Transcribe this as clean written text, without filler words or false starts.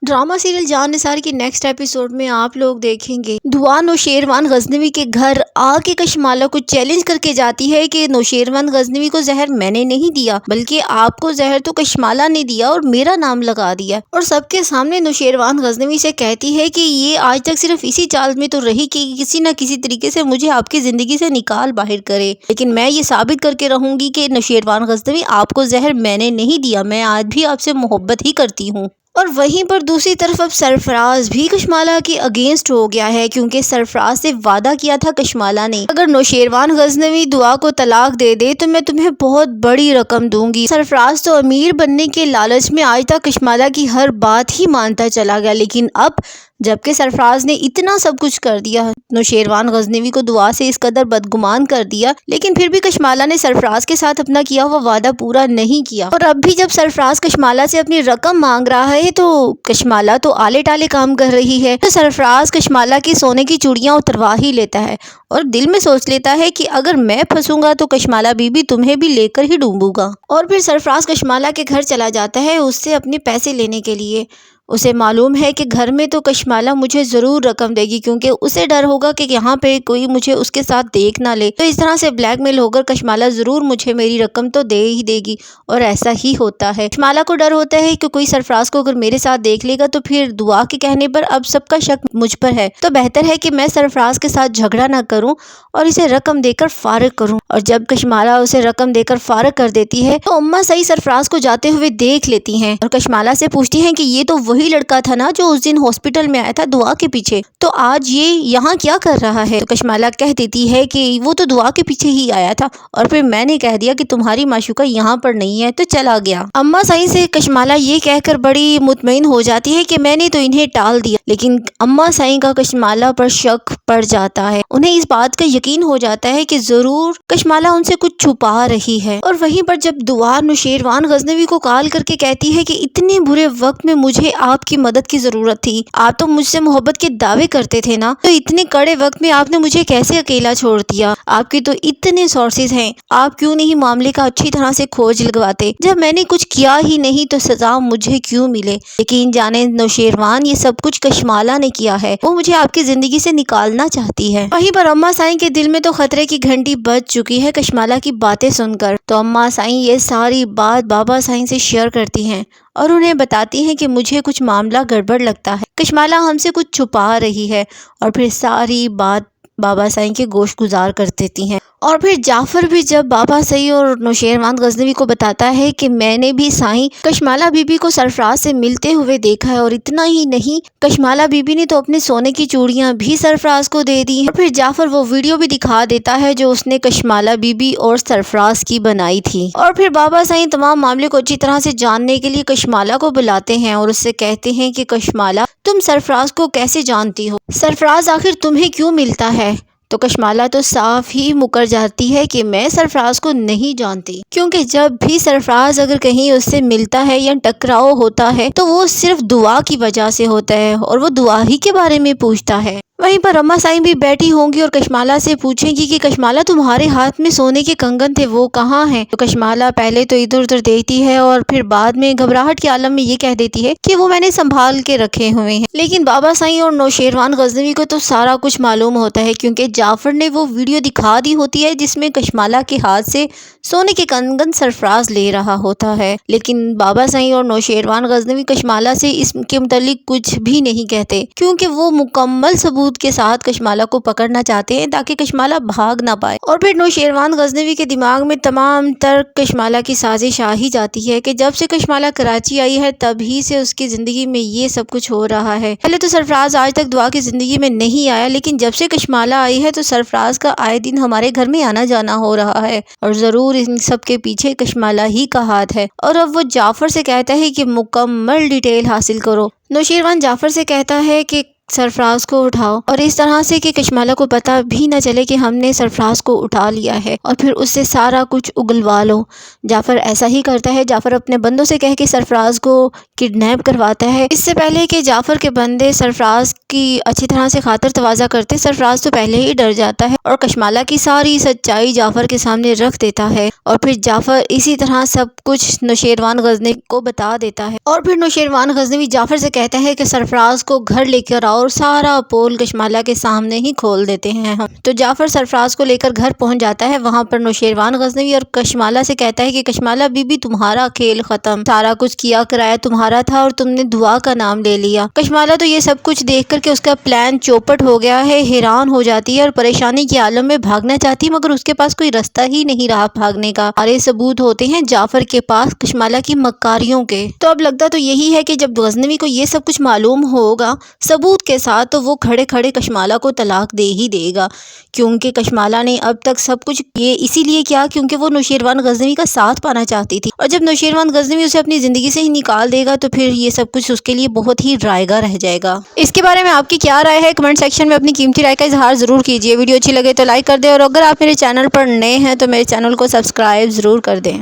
Drama serial जान निसार की next episode में आप लोग देखेंगे दुआ नौशेरवान गजनवी के घर आके कशमाला को चैलेंज करके जाती है कि नौशेरवान गजनवी को जहर मैंने नहीं दिया बल्कि आपको जहर तो कशमाला ने दिया और मेरा नाम लगा दिया। और सबके सामने नौशेरवान गजनवी से कहती है कि ये आज तक सिर्फ इसी चाल में तो रही कि किसी न किसी तरीके से मुझे आपकी जिंदगी से निकाल बाहर करे, लेकिन मैं ये साबित करके रहूंगी कि नौशेरवान गजनवी आपको जहर मैंने नहीं दिया, मैं आज भी आपसे मोहब्बत ही करती हूँ। और वहीं पर दूसरी तरफ अब सरफराज भी कशमाला के अगेंस्ट हो गया है, क्योंकि सरफराज से वादा किया था कशमाला ने अगर नौशेरवान गजनवी दुआ को तलाक दे दे तो मैं तुम्हें बहुत बड़ी रकम दूंगी। सरफराज तो अमीर बनने के लालच में आज तक कशमाला की हर बात ही मानता चला गया, लेकिन अब जबकि सरफराज ने इतना सब कुछ कर दिया, नौशेरवान गजनवी को दुआ से इस कदर बदगुमान कर दिया, लेकिन फिर भी कशमाला ने सरफराज के साथ अपना किया हुआ वादा पूरा नहीं किया। और अब भी जब सरफराज कशमाला से अपनी रकम मांग रहा है तो कशमाला तो आले टाले काम कर रही है, तो सरफराज कशमाला की सोने की चूड़ियां उतरवा ही लेता है और दिल में सोच लेता है कि अगर मैं फंसूंगा तो कशमाला बीबी तुम्हें भी लेकर ही डूबूंगा। और फिर सरफराज कशमाला के घर चला जाता है उससे अपने पैसे लेने के लिए। उसे मालूम है कि घर में तो कशमाला मुझे ज़रूर रकम देगी, क्योंकि उसे डर होगा कि यहाँ पे कोई मुझे उसके साथ देख ना ले, तो इस तरह से ब्लैकमेल होकर कशमाला ज़रूर मुझे मेरी रकम तो दे ही देगी। और ऐसा ही होता है। कशमाला को डर होता है कि कोई सरफराज को अगर मेरे साथ देख लेगा तो फिर दुआ के कहने पर अब सबका शक मुझ पर है, तो बेहतर है कि मैं सरफराज के साथ झगड़ा ना करूँ और इसे रकम देकर फारिग करूँ। और जब कशमाला उसे रकम देकर फारिग कर देती है तो अम्मा सही सरफराज को जाते हुए देख लेती हैं और कशमाला से पूछती हैं कि ये तो वही लड़का था ना जो उस दिन हॉस्पिटल में आया था दुआ के पीछे, तो आज ये यहाँ क्या कर रहा है। तो कशमाला कह देती है कि वो तो दुआ के पीछे ही आया था और फिर मैंने कह दिया कि तुम्हारी माशूका यहाँ पर नहीं है तो चला गया। अम्मा सही से कशमाला ये कहकर बड़ी मुतमईन हो जाती है कि मैंने तो इन्हें टाल दिया, लेकिन अम्मा सही का कशमाला पर शक पड़ जाता है। उन्हें इस बात का यकीन हो जाता है कि जरूर कशमाला उनसे कुछ छुपा रही है। और वहीं पर जब दुआ नौशेरवान गजनवी को कॉल करके कहती है कि इतने बुरे वक्त में मुझे आपकी मदद की जरूरत थी, आप तो मुझसे मोहब्बत के दावे करते थे ना, तो इतने कड़े वक्त में आपने मुझे कैसे अकेला छोड़ दिया। आपके तो इतने सोर्सेज हैं, आप क्यों नहीं मामले का अच्छी तरह से खोज लगवाते। जब मैंने कुछ किया ही नहीं तो सजा मुझे क्यों मिले। लेकिन जाने नौशेरवान ये सब कुछ कशमाला ने किया है, वो मुझे आपकी जिंदगी से निकालना चाहती है। वहीं पर अम्मा साईं के दिल में तो खतरे की घंटी बज चुकी है कशमाला की बातें सुनकर। तो अम्मा साईं ये सारी बात बाबा साईं से शेयर करती हैं और उन्हें बताती हैं कि मुझे कुछ मामला गड़बड़ लगता है, कशमाला हमसे कुछ छुपा रही है। और फिर सारी बात बाबा साईं के गोश गुजार कर देती हैं। और फिर जाफर भी जब बाबा साईं और नौशेरवान गजनवी को बताता है कि मैंने भी साईं कशमाला बीबी को सरफराज से मिलते हुए देखा है, और इतना ही नहीं कशमाला बीबी ने तो अपने सोने की चूड़ियां भी सरफराज को दे दी। और फिर जाफर वो वीडियो भी दिखा देता है जो उसने कशमाला बीबी और सरफराज की बनाई थी। और फिर बाबा साईं तमाम मामले को अच्छी तरह से जानने के लिए कशमाला को बुलाते हैं और उससे कहते हैं कि कशमाला तुम सरफराज को कैसे जानती हो, सरफराज आखिर तुम्हें क्यों मिलता है। तो कशमाला तो साफ ही मुकर जाती है कि मैं सरफराज को नहीं जानती, क्योंकि जब भी सरफराज अगर कहीं उससे मिलता है या टकराव होता है तो वो सिर्फ दुआ की वजह से होता है और वो दुआ ही के बारे में पूछता है। वहीं पर अम्मा साईं भी बैठी होंगी और कशमाला से पूछेंगी कि कशमाला तुम्हारे हाथ में सोने के कंगन थे वो कहाँ हैं। तो कशमाला पहले तो इधर उधर देखती है और फिर बाद में घबराहट के आलम में ये कह देती है कि वो मैंने संभाल के रखे हुए हैं। लेकिन बाबा साईं और नौशेरवान गजनवी को तो सारा कुछ मालूम होता है, क्योंकि जाफर ने वो वीडियो दिखा दी होती है जिसमें कशमाला के हाथ से सोने के कंगन सरफराज ले रहा होता है। लेकिन बाबा साईं और नौशेरवान गजनवी कशमाला से इसके मुतालिक कुछ भी नहीं कहते, क्योंकि वो मुकम्मल सबूत के साथ कशमाला को पकड़ना चाहते हैं ताकि कशमाला भाग ना पाए। और फिर नौशेरवान गजनवी के दिमाग में तमाम तर कशमाला की साजिश आ ही जाती है कि जब से कशमाला कराची आई है तभी से उसकी जिंदगी में ये सब कुछ हो रहा है। पहले तो सरफराज आज तक दुआ की जिंदगी में नहीं आया, लेकिन जब से कशमाला आई है तो सरफराज का आए दिन हमारे घर में आना जाना हो रहा है और जरूर इन सब के पीछे कशमाला ही का हाथ है। और अब वो जाफर से कहता है कि मुकम्मल डिटेल हासिल करो। नौशेरवान जाफर से कहता है कि سرفراز کو اٹھاؤ، اور اس طرح سے کہ کشمالہ کو پتہ بھی نہ چلے کہ ہم نے سرفراز کو اٹھا لیا ہے، اور پھر اس سے سارا کچھ اگلوا لو۔ جعفر ایسا ہی کرتا ہے، جعفر اپنے بندوں سے کہہ کے سرفراز کو کڈنیپ کرواتا ہے۔ اس سے پہلے کہ جعفر کے بندے سرفراز کی اچھی طرح سے خاطر تواضع کرتے، سرفراز تو پہلے ہی ڈر جاتا ہے اور کشمالہ کی ساری سچائی جعفر کے سامنے رکھ دیتا ہے، اور پھر جعفر اسی طرح سب کچھ نوشیروان غزنوی کو بتا دیتا ہے، اور پھر نوشیروان غزنوی جعفر سے کہتا ہے کہ سرفراز کو گھر لے کر آؤ، اور سارا پول کشمالہ کے سامنے ہی کھول دیتے ہیں ہم۔ تو جعفر سرفراز کو لے کر گھر پہنچ جاتا ہے، وہاں پر نوشیروان غزنوی اور کشمالہ سے کہتا ہے کہ کشمالہ بی بی تمہارا کھیل ختم، سارا کچھ کیا کرایا تمہارا تھا اور تم نے دعا کا نام لے لیا۔ کشمالہ تو یہ سب کچھ دیکھ کر کے اس کا پلان چوپٹ ہو گیا ہے، حیران ہو جاتی ہے اور پریشانی کے عالم میں بھاگنا چاہتی مگر اس کے پاس کوئی راستہ ہی نہیں رہا بھاگنے کا۔ سارے ثبوت ہوتے ہیں جعفر کے پاس کشمالہ کی مکاریوں کے۔ تو اب لگتا تو یہی ہے کہ جب غزنوی کو یہ سب کچھ معلوم ہوگا ثبوت کے ساتھ تو وہ کھڑے کھڑے کشمالہ کو طلاق دے ہی دے گا، کیونکہ کشمالہ نے اب تک سب کچھ یہ اسی لیے کیا کیونکہ وہ نوشیروان غزنوی کا ساتھ پانا چاہتی تھی، اور جب نوشیروان غزنوی اسے اپنی زندگی سے ہی نکال دے گا تو پھر یہ سب کچھ اس کے لیے بہت ہی ڈرائیگا رہ جائے گا۔ اس کے بارے میں آپ کی کیا رائے ہے؟ کمنٹ سیکشن میں اپنی قیمتی رائے کا اظہار ضرور کیجیے۔ ویڈیو اچھی لگے تو لائک کر دیں، اور اگر آپ میرے چینل پر نئے ہیں تو میرے چینل کو سبسکرائب ضرور کر دیں۔